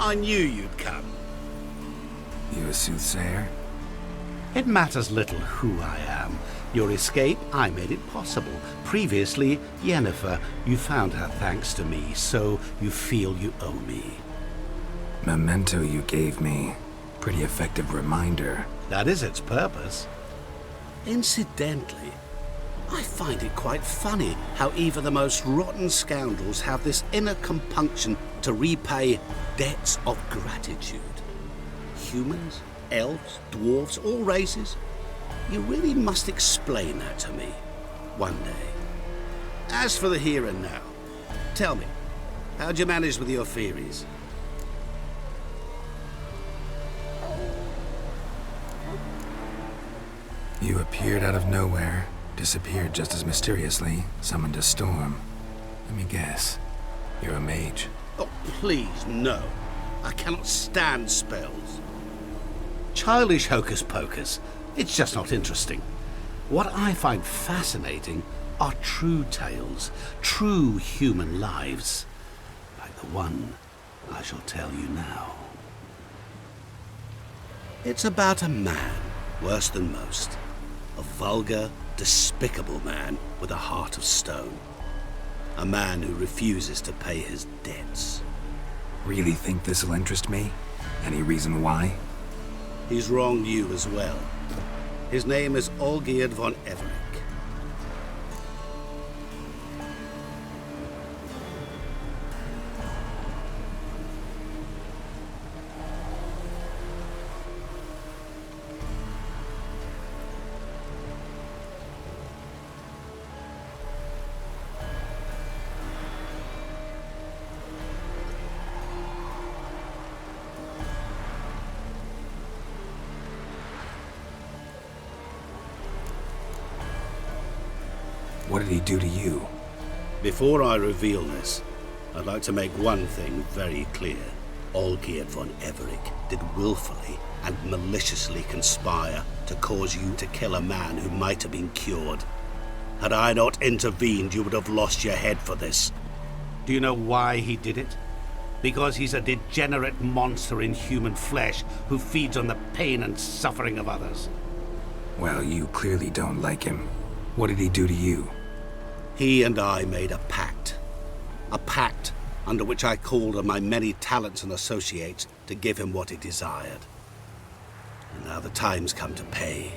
I knew you'd come. You a soothsayer? It matters little who I am. Your escape, I made it possible. Previously, Yennefer, you found her thanks to me, so you feel you owe me. Memento you gave me. Pretty effective reminder. That is its purpose. Incidentally, I find it quite funny how even the most rotten scoundrels have this inner compunction to repay debts of gratitude. Humans, elves, dwarves, all races. You really must explain that to me one day. As for the here and now, tell me, how'd you manage with your theories? You appeared out of nowhere, disappeared just as mysteriously, summoned a storm. Let me guess. You're a mage. Oh, please, no. I cannot stand spells. Childish hocus pocus. It's just not interesting. What I find fascinating are true tales, true human lives, like the one I shall tell you now. It's about a man, worse than most. A vulgar, despicable man with a heart of stone. A man who refuses to pay his debts. Really think this'll interest me? Any reason why? He's wronged you as well. His name is Olgierd von Everec. What did he do to you? Before I reveal this, I'd like to make one thing very clear. Olgierd von Everec did willfully and maliciously conspire to cause you to kill a man who might have been cured. Had I not intervened, you would have lost your head for this. Do you know why he did it? Because he's a degenerate monster in human flesh who feeds on the pain and suffering of others. Well, you clearly don't like him. What did he do to you? He and I made a pact. A pact under which I called on my many talents and associates to give him what he desired. And now the time's come to pay.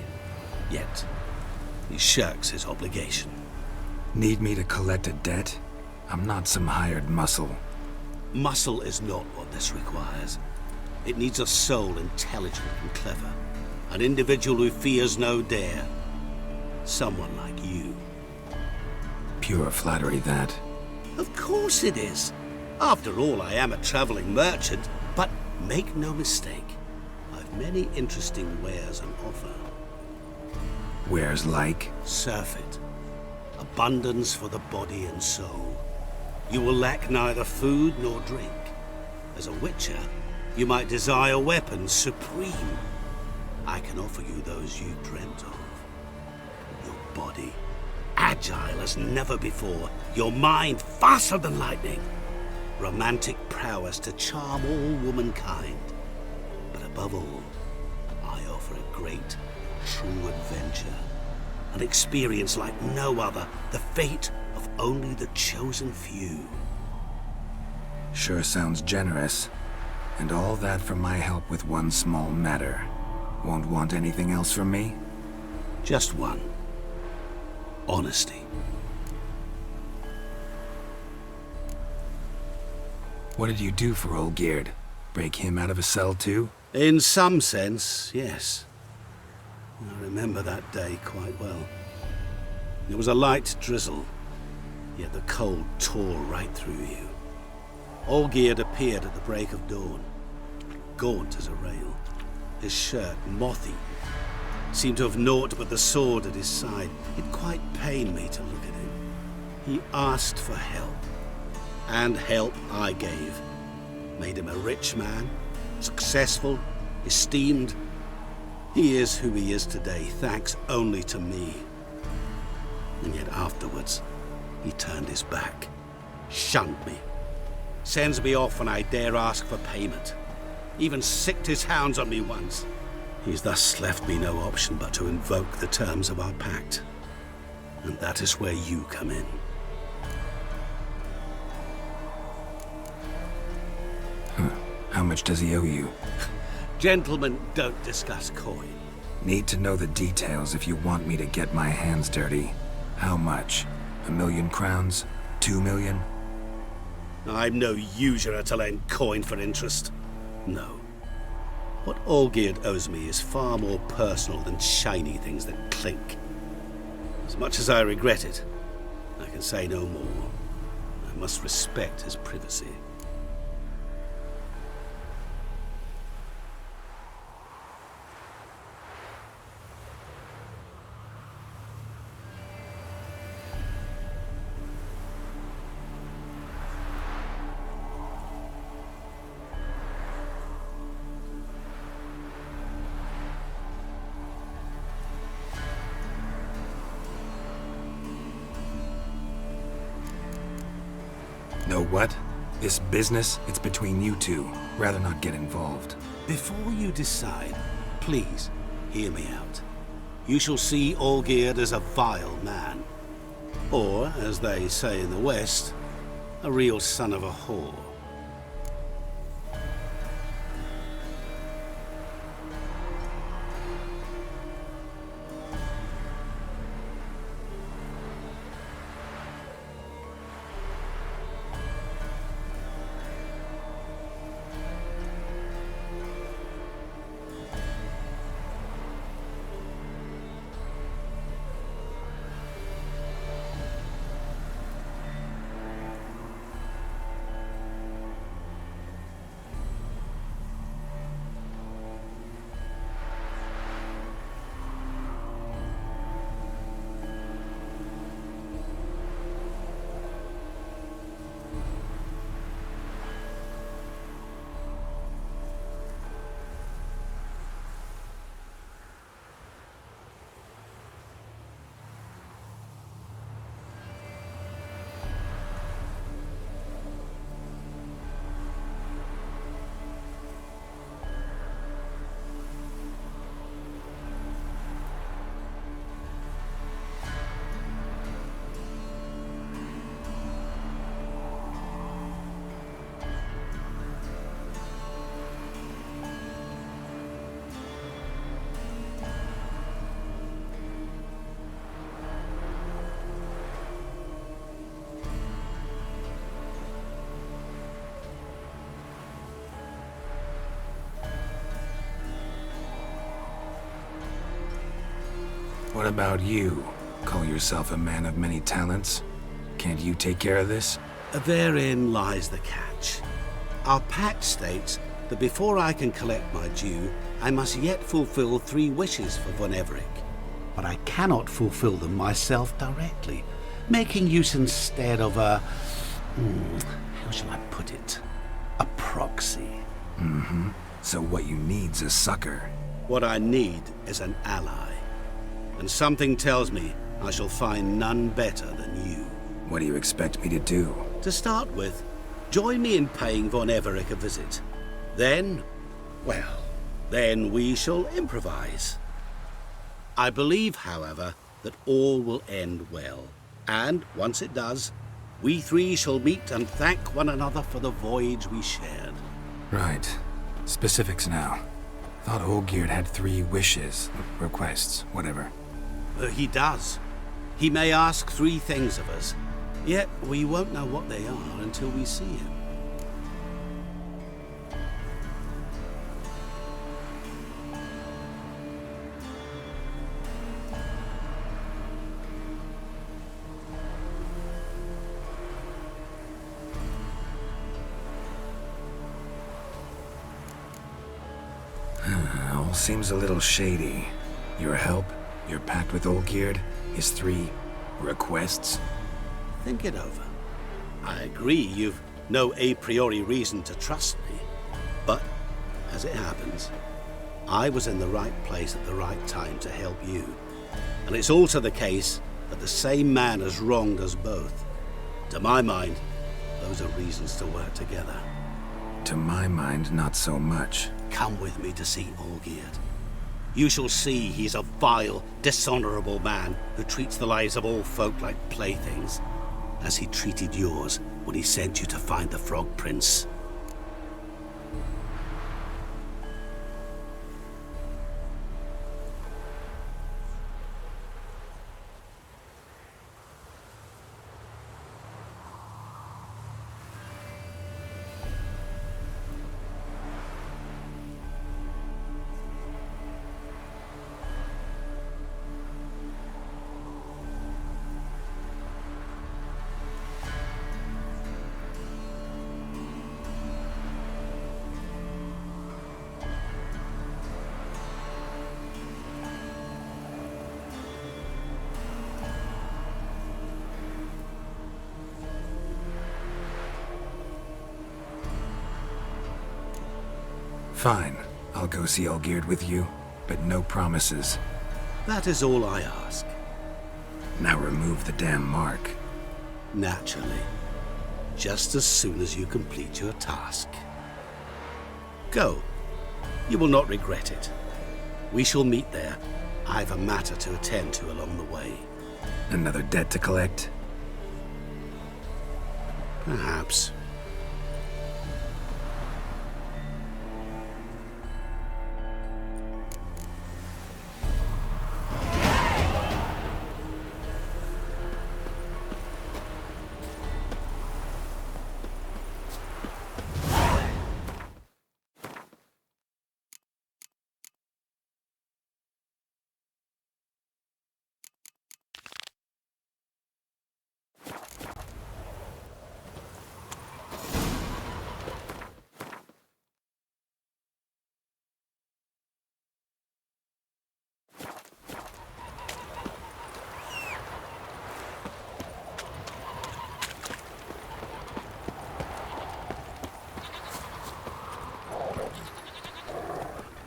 Yet, he shirks his obligation. Need me to collect a debt? I'm not some hired muscle. Muscle is not what this requires. It needs a soul intelligent and clever. An individual who fears no dare. Someone like you. Pure flattery, that. Of course it is. After all, I am a traveling merchant. But make no mistake, I've many interesting wares on offer. Wares like? Surfeit. Abundance for the body and soul. You will lack neither food nor drink. As a witcher, you might desire weapons supreme. I can offer you those you dreamt of. Your body, agile as never before. Your mind, faster than lightning. Romantic prowess to charm all womankind. But above all, I offer a great, true adventure. An experience like no other. The fate of only the chosen few. Sure sounds generous. And all that for my help with one small matter. Won't want anything else from me? Just one. Honesty. What did you do for Olgierd? Break him out of a cell too? In some sense, yes. I remember that day quite well. It was a light drizzle, yet the cold tore right through you. Olgierd appeared at the break of dawn, gaunt as a rail, his shirt moth-eaten, seemed to have naught but the sword at his side. It quite pained me to look at him. He asked for help, and help I gave. Made him a rich man, successful, esteemed. He is who he is today, thanks only to me. And yet afterwards, he turned his back, shunned me, Sends me off when I dare ask for payment. Even sicked his hounds on me once. He's thus left me no option but to invoke the terms of our pact. And that is where you come in. How much does he owe you? Gentlemen don't discuss coin. Need to know the details if you want me to get my hands dirty. How much? 1,000,000 crowns? 2,000,000? I'm no usurer to lend coin for interest. No. What Olgierd owes me is far more personal than shiny things that clink. As much as I regret it, I can say no more. I must respect his privacy. Know what? This business, it's between you two. Rather not get involved. Before you decide, please hear me out. You shall see Olgierd as a vile man. Or, as they say in the West, a real son of a whore. What about you? Call yourself a man of many talents? Can't you take care of this? Therein lies the catch. Our pact states that before I can collect my due, I must yet fulfill 3 wishes for Von Everec. But I cannot fulfill them myself directly, making use instead of a... how shall I put it? A proxy. So what you need's a sucker. What I need is an ally. And something tells me I shall find none better than you. What do you expect me to do? To start with, join me in paying Von Everec a visit. Then, well, then we shall improvise. I believe, however, that all will end well. And once it does, we 3 shall meet and thank one another for the voyage we shared. Right. Specifics now. Thought Olgierd had 3 wishes, requests, whatever. He does. He may ask 3 things of us, yet we won't know what they are until we see him. All seems a little shady. Your help, your pact with Olgierd, his 3 requests. Think it over. I agree you've no a priori reason to trust me. But, as it happens, I was in the right place at the right time to help you. And it's also the case that the same man has wronged us both. To my mind, those are reasons to work together. To my mind, not so much. Come with me to see Olgierd. You shall see he's a vile, dishonorable man who treats the lives of all folk like playthings, as he treated yours when he sent you to find the Frog Prince. Fine. I'll go see Olgierd with you, but no promises. That is all I ask. Now remove the damn mark. Naturally. Just as soon as you complete your task. Go. You will not regret it. We shall meet there. I've a matter to attend to along the way. Another debt to collect? Perhaps.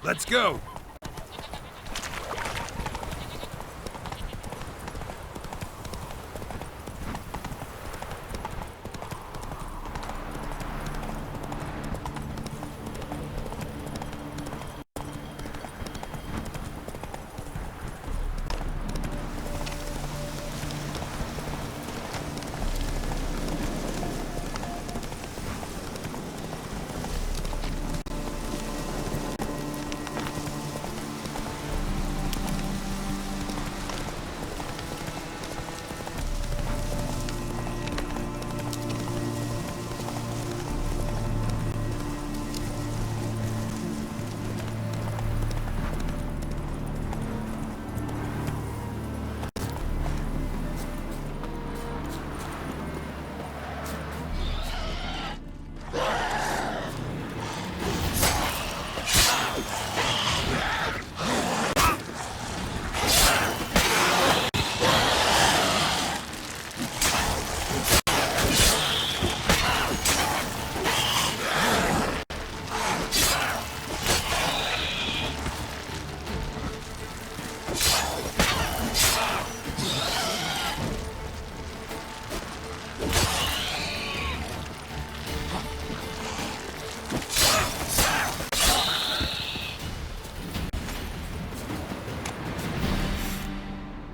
Let's go!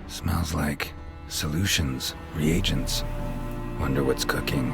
Smells like solutions, reagents. Wonder what's cooking.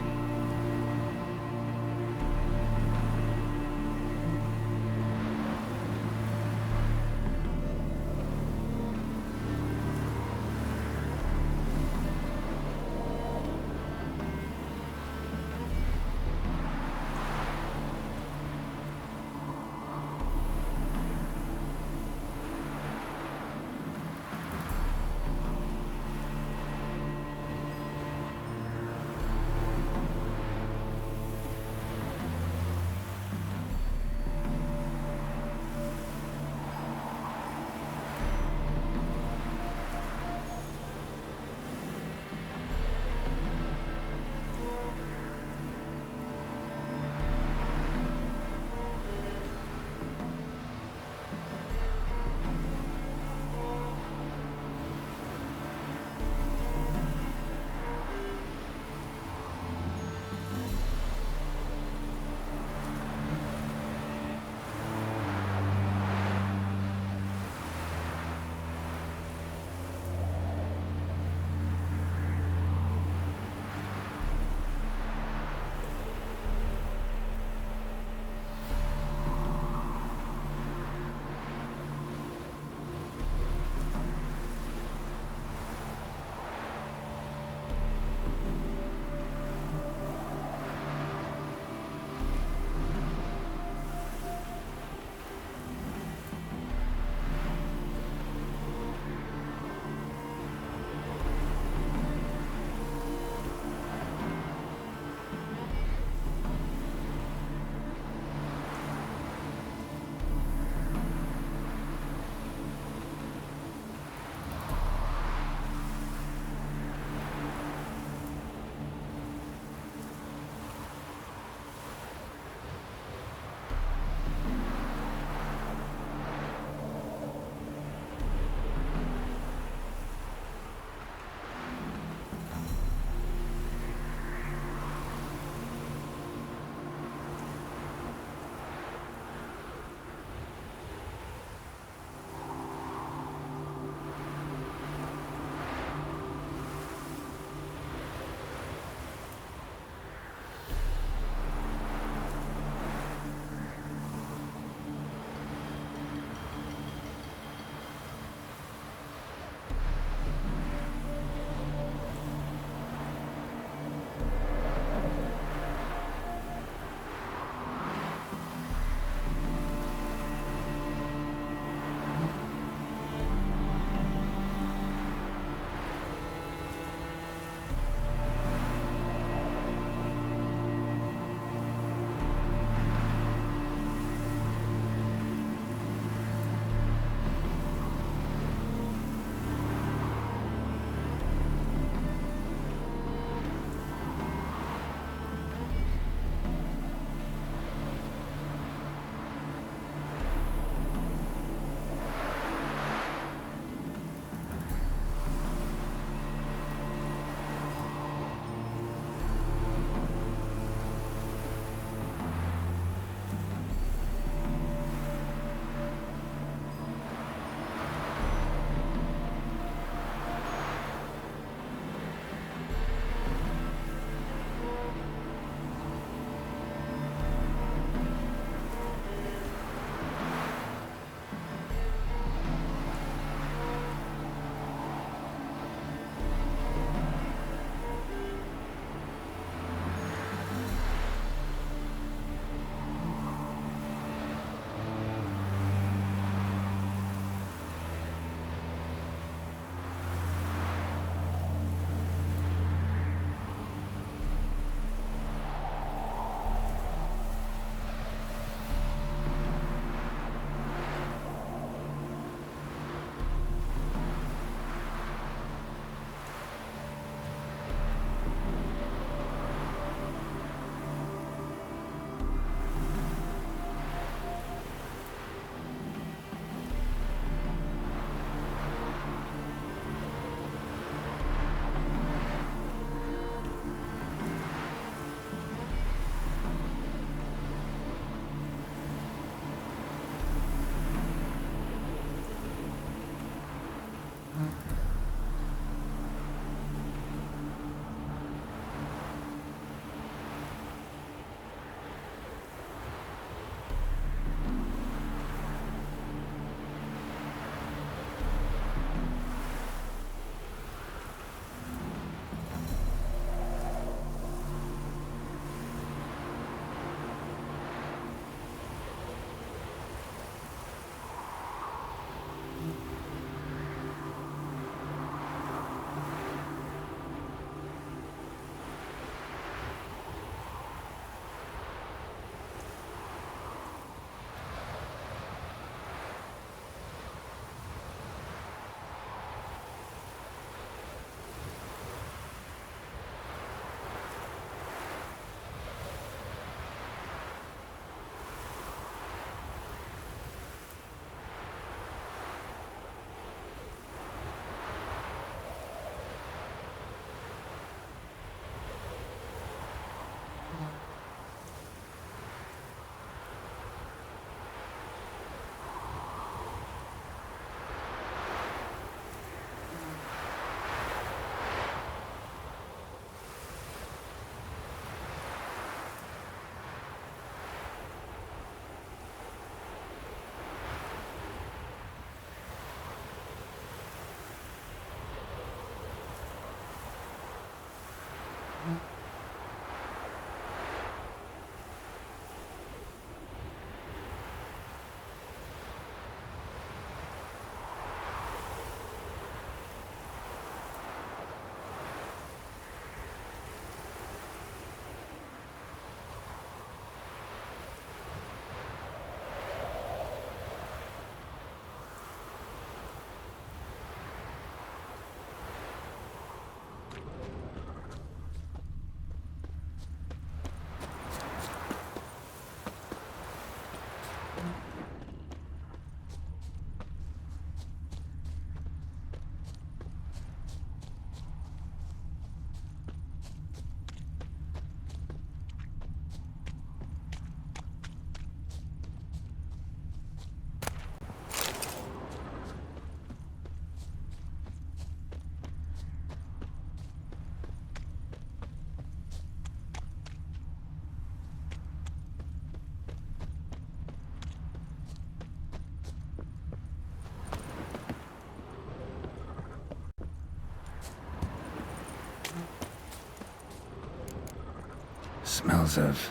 Smells of...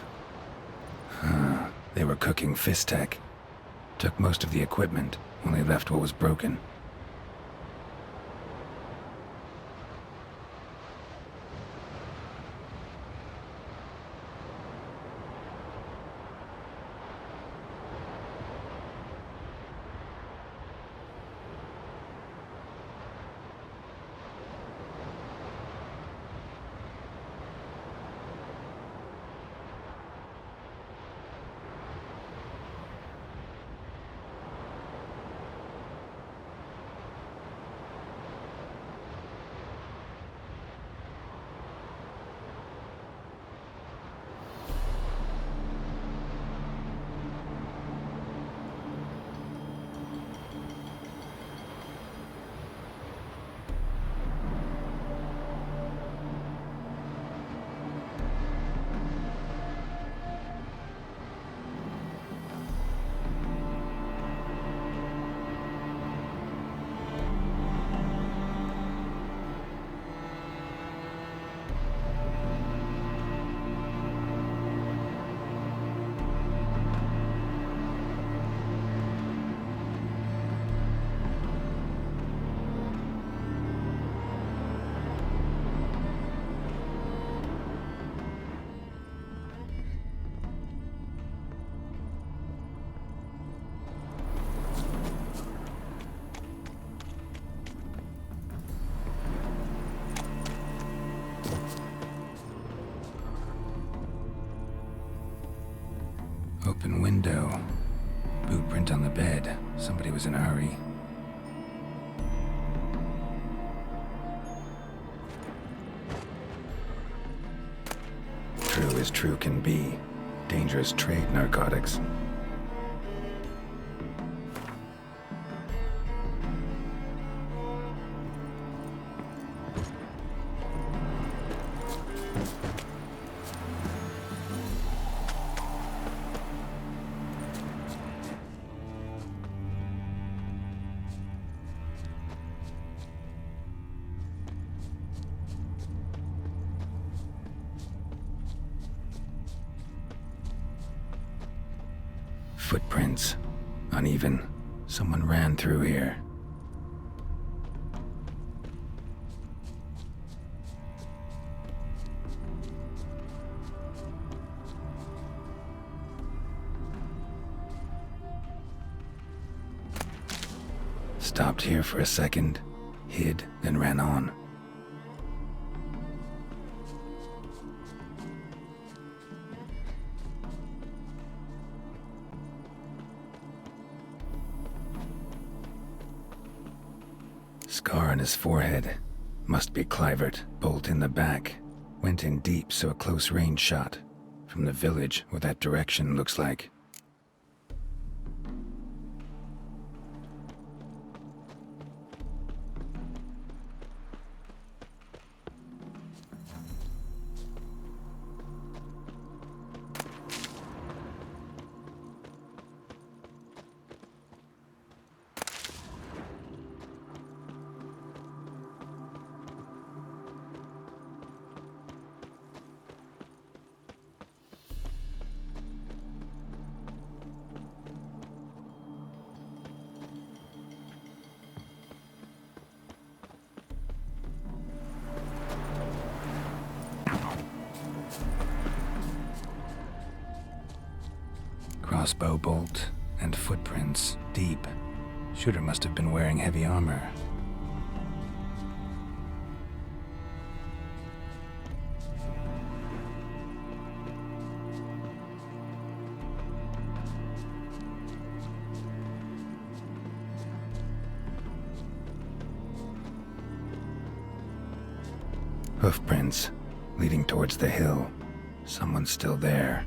they were cooking Fistech. Took most of the equipment, only left what was broken. Open window. Boot print on the bed. Somebody was in a hurry. True as true can be. Dangerous trade, narcotics. Footprints. Uneven. Someone ran through here. Stopped here for a second, hid, then ran on. Scar on his forehead. Must be Clivert. Bolt in the back. Went in deep, so a close range shot. From the village, or that direction looks like. Crossbow bolt and footprints deep. Shooter must have been wearing heavy armor. Hoofprints leading towards the hill. Someone's still there.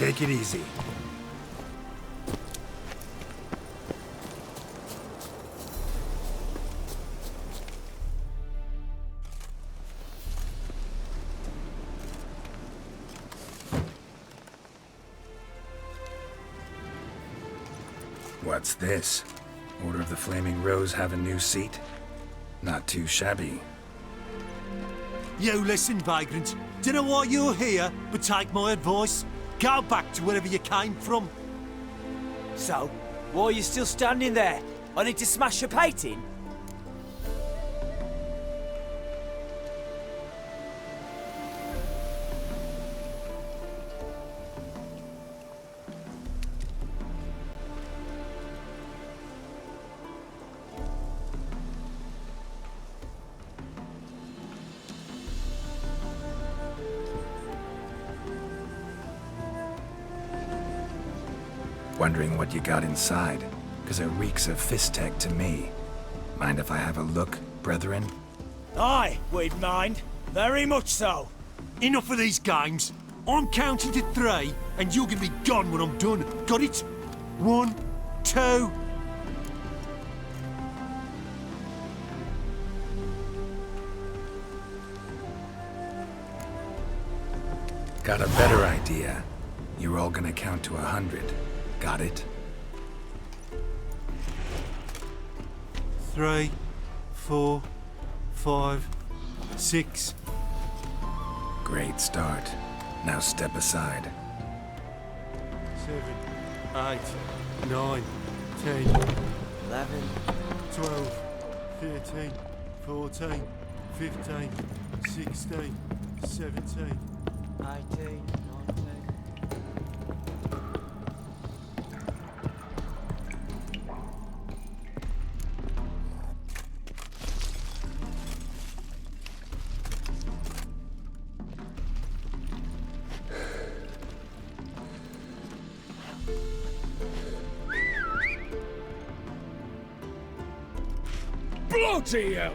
Take it easy. What's this? Order of the Flaming Rose have a new seat? Not too shabby. You listen, vagrant. Dunno why you're here, but take my advice. Go back to wherever you came from. So, why are you still standing there? I need to smash your painting? Wondering what you got inside, because it reeks of fist tech to me. Mind if I have a look, brethren? Aye, we'd mind. Very much so. Enough of these games. I'm counting to 3, and you're gonna be gone when I'm done. Got it? 1, 2... Got a better idea. You're all gonna count to 100. Got it? 3, 4, 5, 6... Great start. Now step aside. 7, 8, 9, 10, 11, 12, 13, 14, 15, 16, 17... 18, 19... Bloody hell!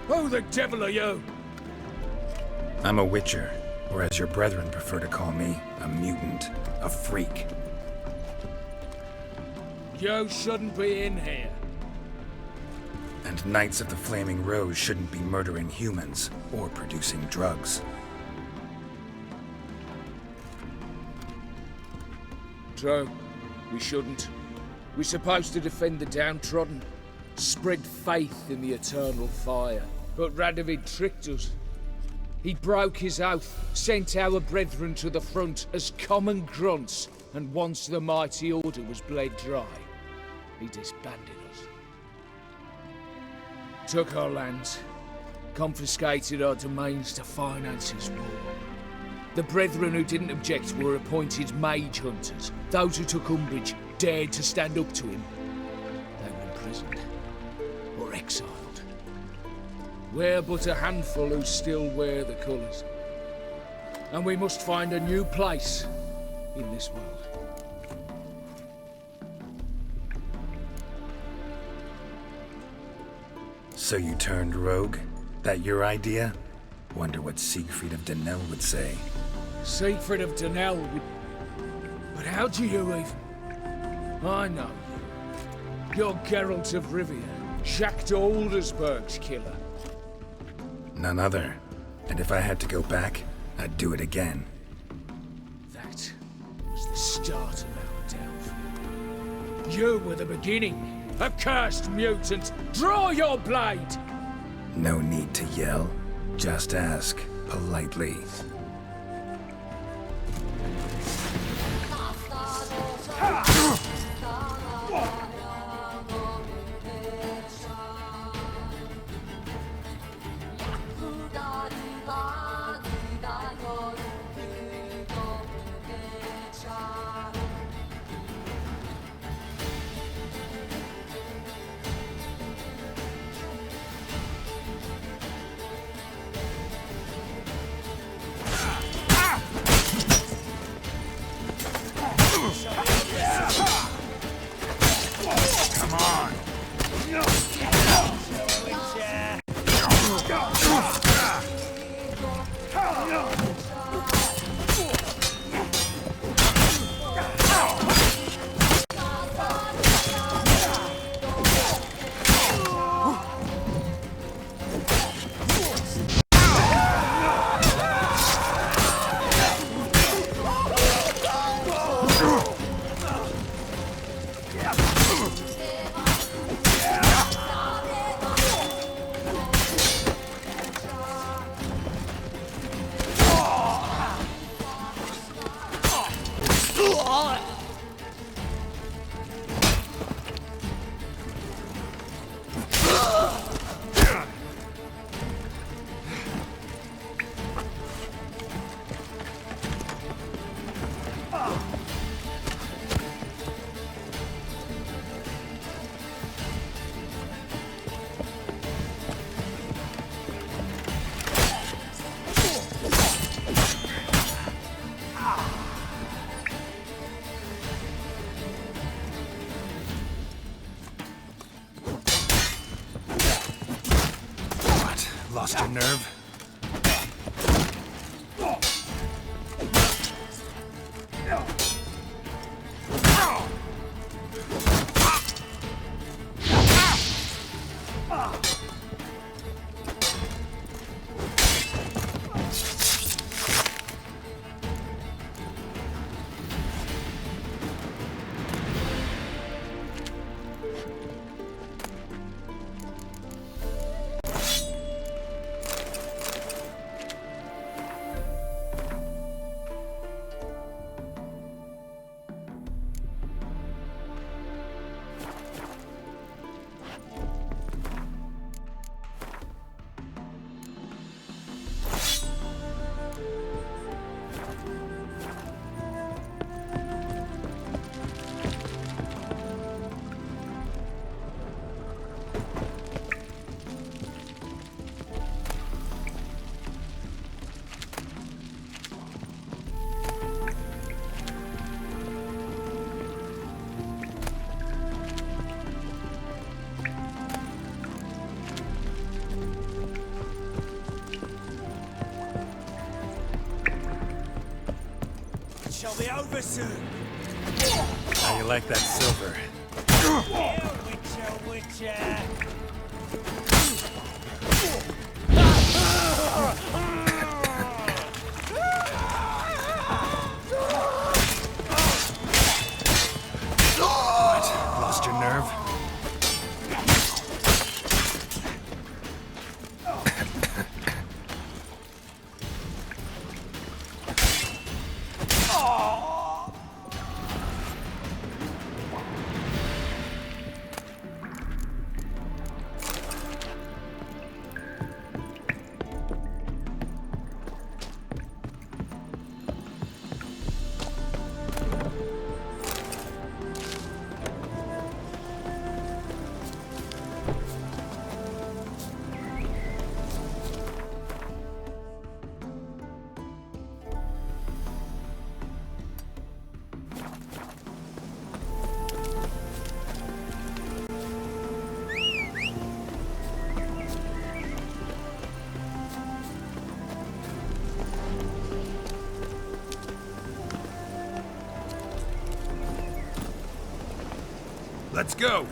Who the devil are you? I'm a witcher, or as your brethren prefer to call me, a mutant, a freak. You shouldn't be in here. And Knights of the Flaming Rose shouldn't be murdering humans or producing drugs. True. We shouldn't. We're supposed to defend the downtrodden, spread faith in the eternal fire. But Radovid tricked us. He broke his oath, sent our brethren to the front as common grunts, and once the mighty order was bled dry, he disbanded us. Took our lands, confiscated our domains to finance his war. The brethren who didn't object were appointed mage hunters. Those who took umbrage dared to stand up to him. They were imprisoned or exiled. We're but a handful who still wear the colours. And we must find a new place in this world. So you turned rogue? That your idea? Wonder what Siegfried of Denel would say. Siegfried of Denel would... But how do you even... I know you. You're Geralt of Rivia, Jacques de Aldersberg's killer. None other. And if I had to go back, I'd do it again. That was the start of our downfall. You were the beginning. Accursed mutant! Draw your blade! No need to yell. Just ask, politely. Lost your nerve? Shall be over soon. How you like that silver? Yeah, Witcher. What? Lost your nerve? Let's go!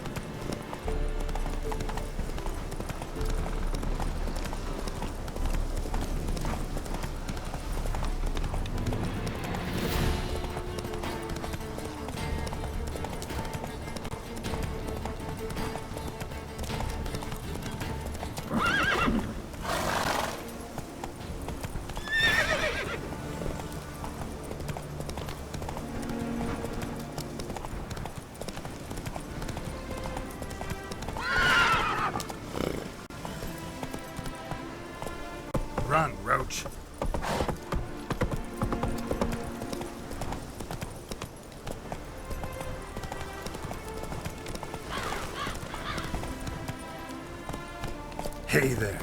Run, Roach. Hey there.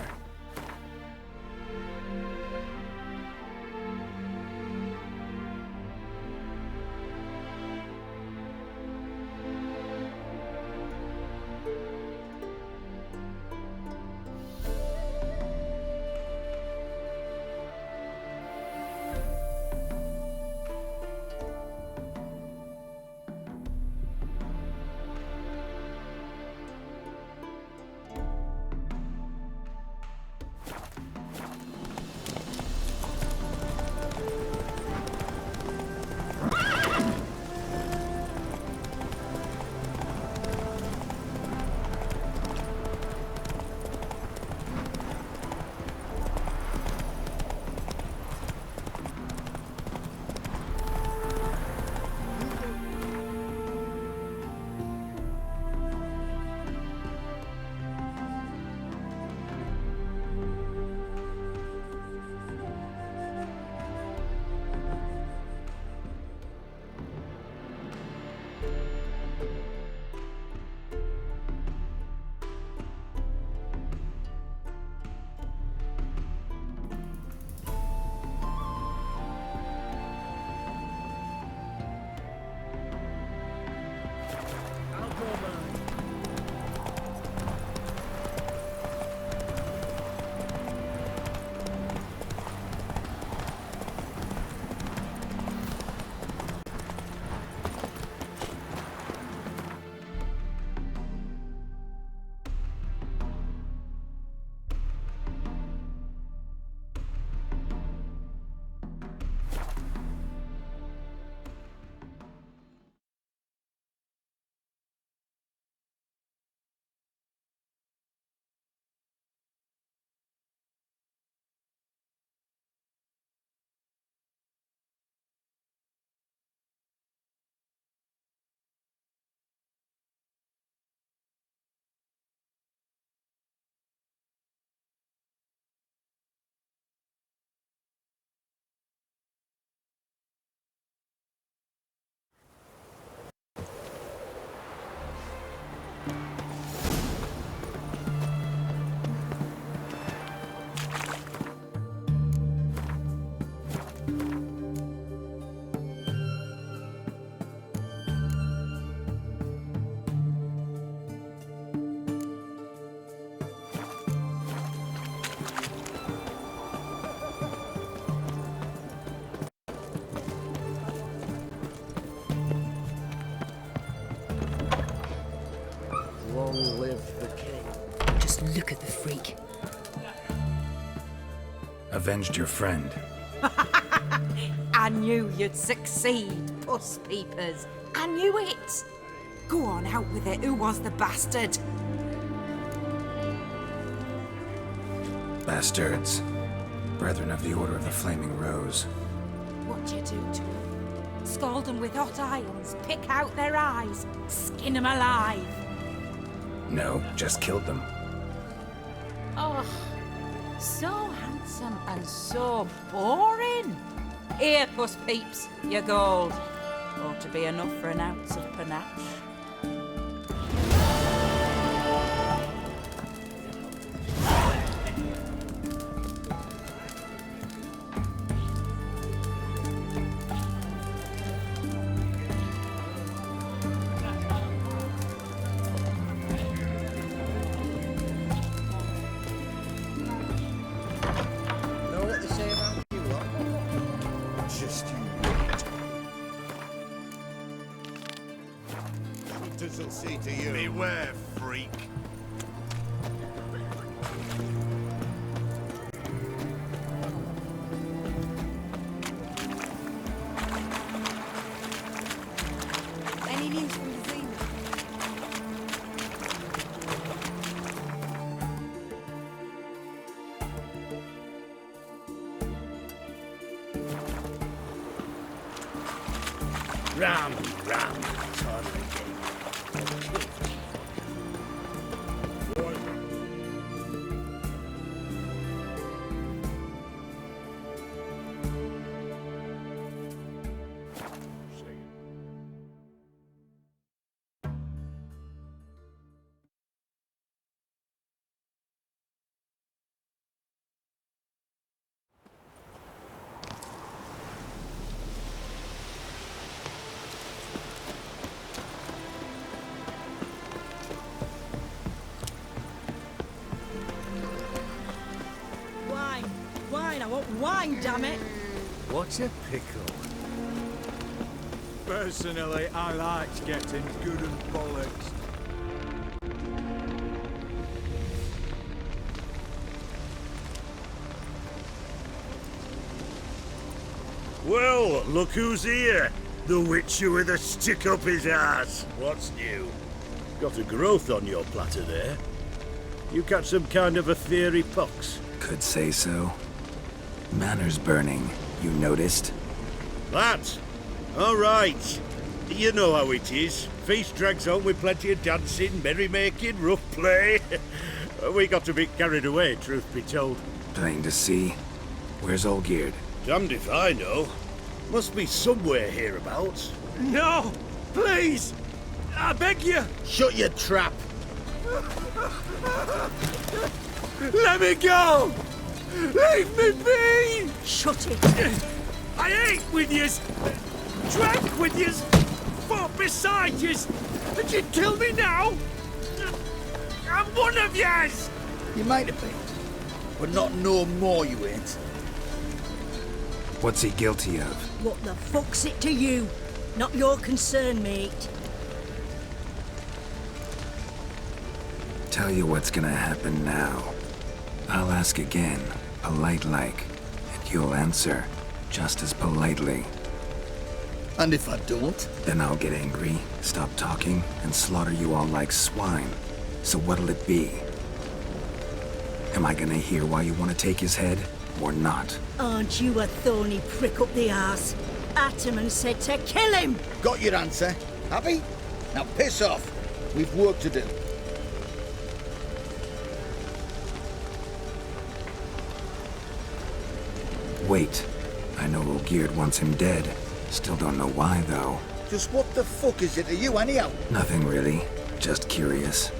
avenged your friend. I knew you'd succeed, puss peepers. I knew it. Go on, out with it. Who was the bastard? Bastards. Brethren of the Order of the Flaming Rose. What'd you do to them? Scald them with hot irons, pick out their eyes, skin them alive. No, just killed them. Oh, so handsome and so boring. Here, puss peeps, your gold. Ought to be enough for an ounce of panache. Just you wait. Hunters will see to you. Beware, freak. Any news from the Zenith? Ram, time again. Wine, I want wine, damn it! What a pickle. Personally, I like getting good and bollocks. Well, look who's here. The Witcher with a stick up his ass. What's new? Got a growth on your platter there. You catch some kind of a fiery pox? Could say so. Manners burning, you noticed? That? All right. You know how it is. Feast drags on with plenty of dancing, merrymaking, rough play. We got a bit carried away, truth be told. Plain to see. Where's Olgierd? Damned if I know. Must be somewhere hereabouts. No! Please! I beg you! Shut your trap! Let me go! Leave me be! Shut it! I ate with yous, drank with yous, fought beside yous, and you kill me now? I'm one of yous! You might have been, but not no more you ain't. What's he guilty of? What the fuck's it to you? Not your concern, mate. Tell you what's gonna happen now. I'll ask again, polite-like, and you'll answer, just as politely. And if I don't? Then I'll get angry, stop talking, and slaughter you all like swine. So what'll it be? Am I gonna hear why you want to take his head, or not? Aren't you a thorny prick up the arse? Ataman said to kill him! Got your answer. Happy? Now piss off. We've work to do. Wait. I know Olgierd wants him dead. Still don't know why, though. Just what the fuck is it to you anyhow? Nothing really. Just curious.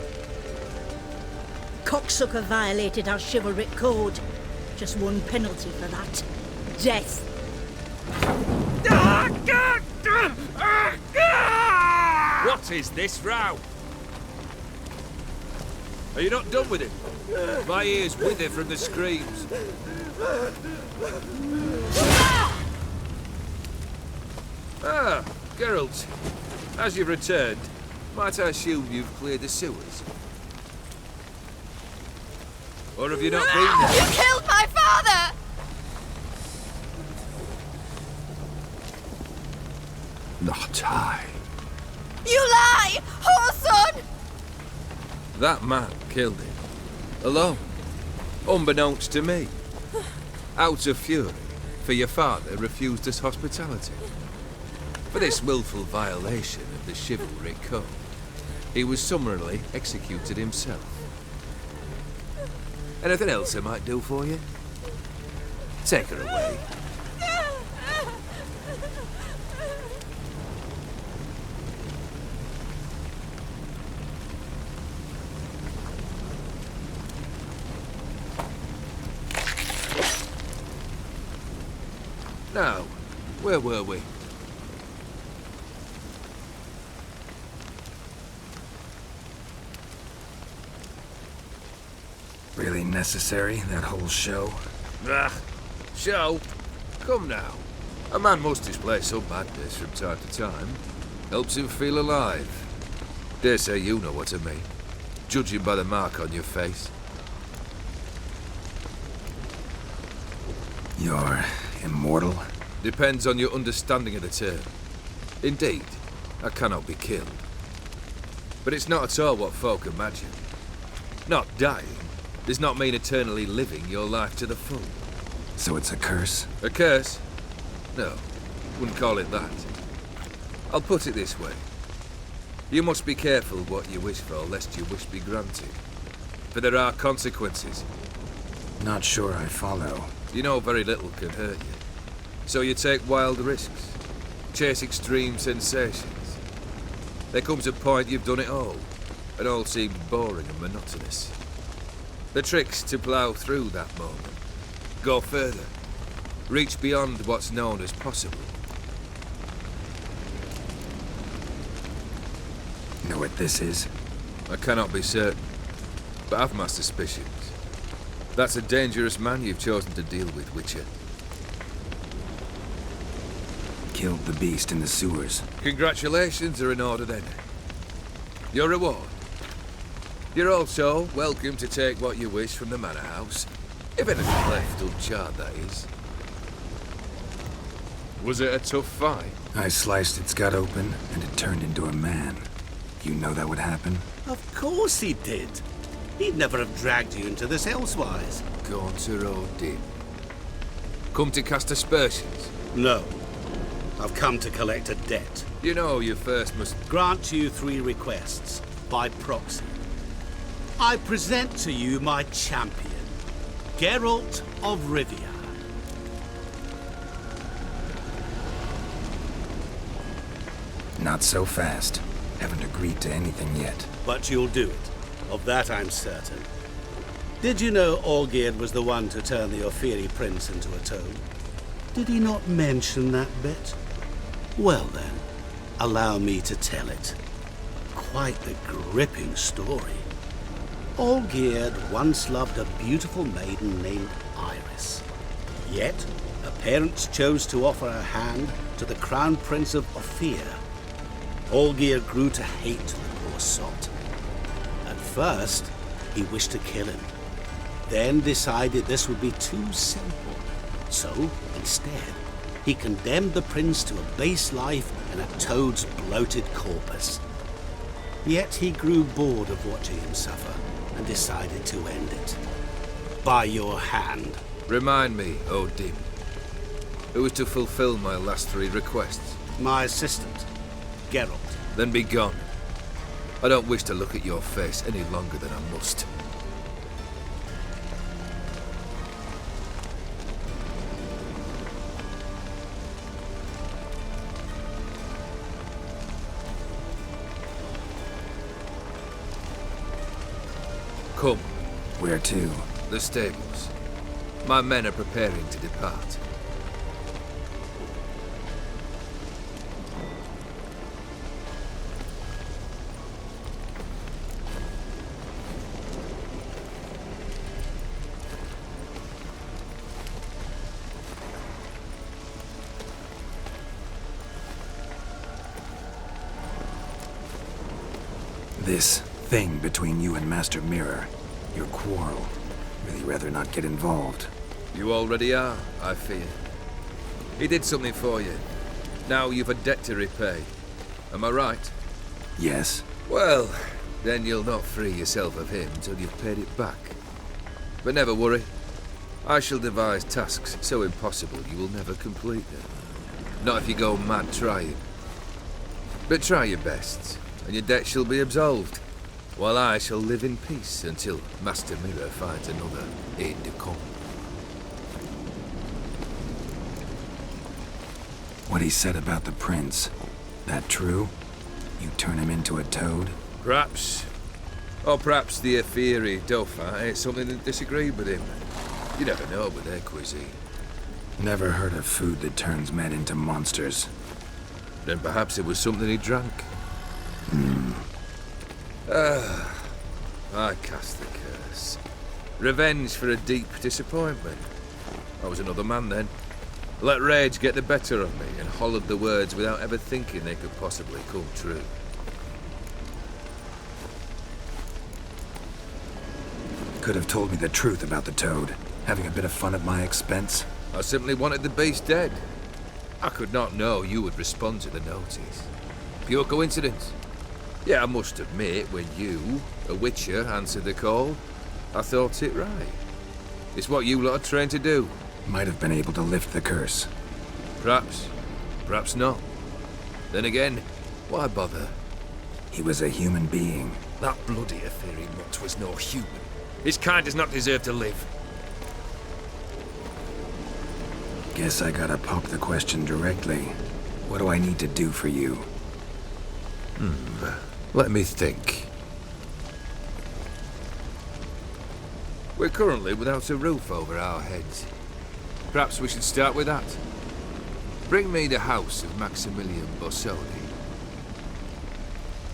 Cocksucker violated our chivalric code. Just one penalty for that. Death. What is this row? Are you not done with him? My ears wither from the screams. Ah, Geralt. As you've returned, might I assume you've cleared the sewers? Or have you not been there? You killed my father! Not I. You lie! Whoreson! That man killed him. Alone. Unbeknownst to me. Out of fury, for your father refused us hospitality. For this willful violation of the chivalry code, he was summarily executed himself. Anything else I might do for you? Take her away. Now, where were we? Really necessary, that whole show? Ah, show? Come now. A man must display some madness from time to time. Helps him feel alive. Dare say you know what I mean. Judging by the mark on your face. You're immortal? Depends on your understanding of the term. Indeed, I cannot be killed. But it's not at all what folk imagine. Not dying does not mean eternally living your life to the full. So it's a curse? A curse? No, wouldn't call it that. I'll put it this way. You must be careful what you wish for, lest your wish be granted. For there are consequences. Not sure I follow. You know very little can hurt you. So you take wild risks. Chase extreme sensations. There comes a point you've done it all, and all seems boring and monotonous. The trick's to plough through that moment. Go further. Reach beyond what's known as possible. Know what this is? I cannot be certain, but I've my suspicions. That's a dangerous man you've chosen to deal with, Witcher. Killed the beast in the sewers. Congratulations are in order then. Your reward. You're also welcome to take what you wish from the manor house. If anything left uncharred, that is. Was it a tough fight? I sliced its gut open, and it turned into a man. You know that would happen? Of course he did. He'd never have dragged you into this elsewise. Gaunter Odin. Come to cast aspersions? No. I've come to collect a debt. You know you first must Grant you 3 requests, by proxy. I present to you my champion, Geralt of Rivia. Not so fast. Haven't agreed to anything yet. But you'll do it. Of that I'm certain. Did you know Olgierd was the one to turn the Ofiri prince into a toad? Did he not mention that bit? Well then, allow me to tell it. Quite the gripping story. Olgierd once loved a beautiful maiden named Iris. Yet, her parents chose to offer her hand to the Crown Prince of Ophir. Olgierd grew to hate the poor sot. At first, he wished to kill him. Then decided this would be too simple. So, instead, he condemned the prince to a base life in a toad's bloated corpus. Yet he grew bored of watching him suffer and decided to end it. By your hand. remind me, Odin. Who is to fulfill my last 3 requests? My assistant, Geralt. Then be gone. I don't wish to look at your face any longer than I must. Come. Where to? The stables. My men are preparing to depart. This thing between you and Master Mirror, your quarrel. Really rather not get involved. You already are, I fear. He did something for you. Now you've a debt to repay. Am I right? Yes. Well, then you'll not free yourself of him till you've paid it back. But never worry. I shall devise tasks so impossible you will never complete them. Not if you go mad trying. But try your best, and your debt shall be absolved, while I shall live in peace until Master Mirror finds another aide-de-camp. What he said about the prince, that true? You turn him into a toad? Perhaps. Or perhaps the Efiri Dauphin ate something that disagreed with him. You never know with their cuisine. Never heard of food that turns men into monsters. Then perhaps it was something he drank. I cast the curse. Revenge for a deep disappointment. I was another man then. Let rage get the better of me and hollered the words without ever thinking they could possibly come true. Could have told me the truth about the toad, having a bit of fun at my expense. I simply wanted the beast dead. I could not know you would respond to the notice. Pure coincidence. Yeah, I must admit, when you, a witcher, answered the call, I thought it right. It's what you lot are trained to do. Might have been able to lift the curse. Perhaps. Perhaps not. Then again, why bother? He was a human being. That bloody Efiri mutt was no human. His kind does not deserve to live. Guess I gotta pop the question directly. What do I need to do for you? Let me think. We're currently without a roof over our heads. Perhaps we should start with that. Bring me the house of Maximilian Bossoni.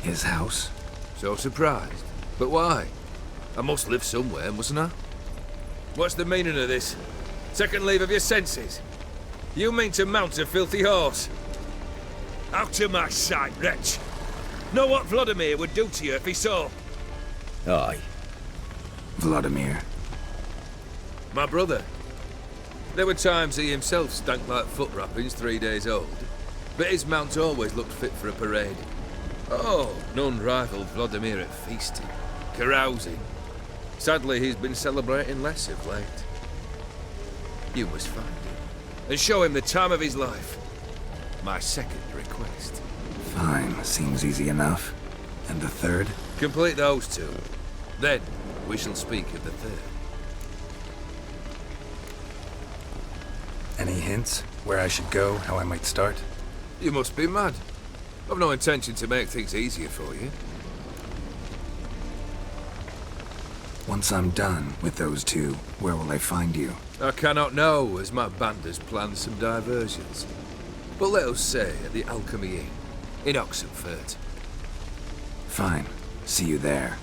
His house? So surprised. But why? I must live somewhere, mustn't I? What's the meaning of this? Second leave of your senses? You mean to mount a filthy horse? Out of my sight, wretch! Know what Vladimir would do to you if he saw? Aye. Vladimir. My brother. There were times he himself stank like foot wrappings 3 days old, but his mount always looked fit for a parade. Oh, none rivaled Vladimir at feasting, carousing. Sadly, he's been celebrating less of late. You must find him, and show him the time of his life. My second request. Fine, seems easy enough. And the third? Complete those two. Then, we shall speak of the third. Any hints? Where I should go, how I might start? You must be mad. I've no intention to make things easier for you. Once I'm done with those two, where will I find you? I cannot know, as my band has planned some diversions. But let us say at the Alchemy Inn, in Oxenfurt. Fine. See you there.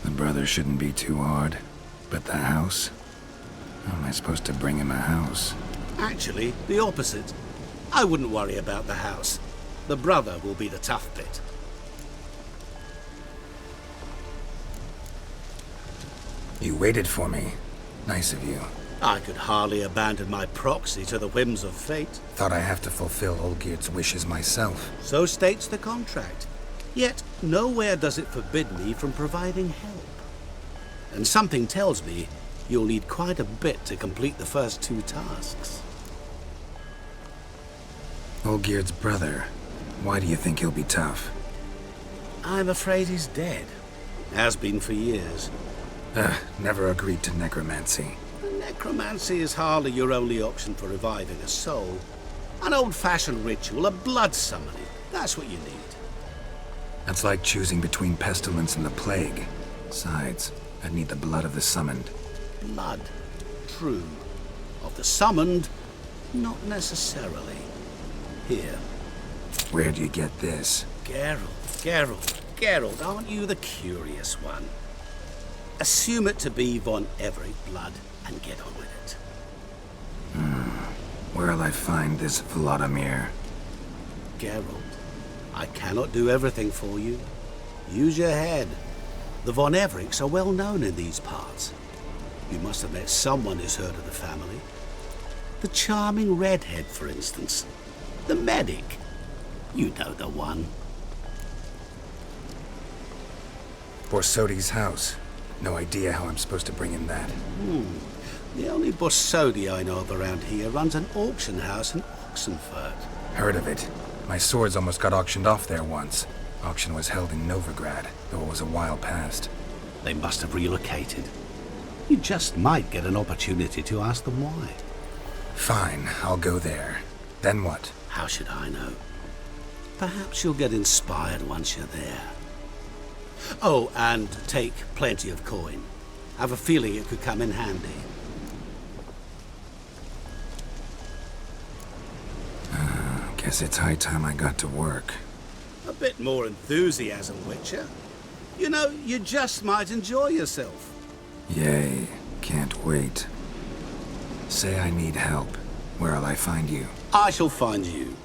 The brother shouldn't be too hard. But the house? How am I supposed to bring him a house? Actually, the opposite. I wouldn't worry about the house. The brother will be the tough bit. You waited for me. Nice of you. I could hardly abandon my proxy to the whims of fate. Thought I have to fulfill Olgierd's wishes myself. So states the contract. Yet, nowhere does it forbid me from providing help. And something tells me you'll need quite a bit to complete the first two tasks. Olgierd's brother. Why do you think he'll be tough? I'm afraid he's dead. Has been for years. Never agreed to necromancy. Necromancy is hardly your only option for reviving a soul. An old-fashioned ritual, a blood summoning. That's what you need. That's like choosing between pestilence and the plague. Besides, I'd need the blood of the summoned. Blood. True. Of the summoned, not necessarily. Here. Where do you get this? Geralt, aren't you the curious one? Assume it to be von Everett blood and get on with it. Where'll I find this Vladimir? Geralt, I cannot do everything for you. Use your head. The Von Evericks are well known in these parts. You must have met someone who's heard of the family. The charming redhead, for instance. The medic. You know the one. Borsodi's house. No idea how I'm supposed to bring in that. The only Borsodi I know of around here runs an auction house in Oxenfurt. Heard of it. My swords almost got auctioned off there once. Auction was held in Novigrad, though it was a while past. They must have relocated. You just might get an opportunity to ask them why. Fine, I'll go there. Then what? How should I know? Perhaps you'll get inspired once you're there. Oh, and take plenty of coin. I have a feeling it could come in handy. Guess it's high time I got to work. A bit more enthusiasm, Witcher. You know, you just might enjoy yourself. Yay, can't wait. Say I need help. Where'll I find you? I shall find you.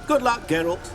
Good luck, Geralt.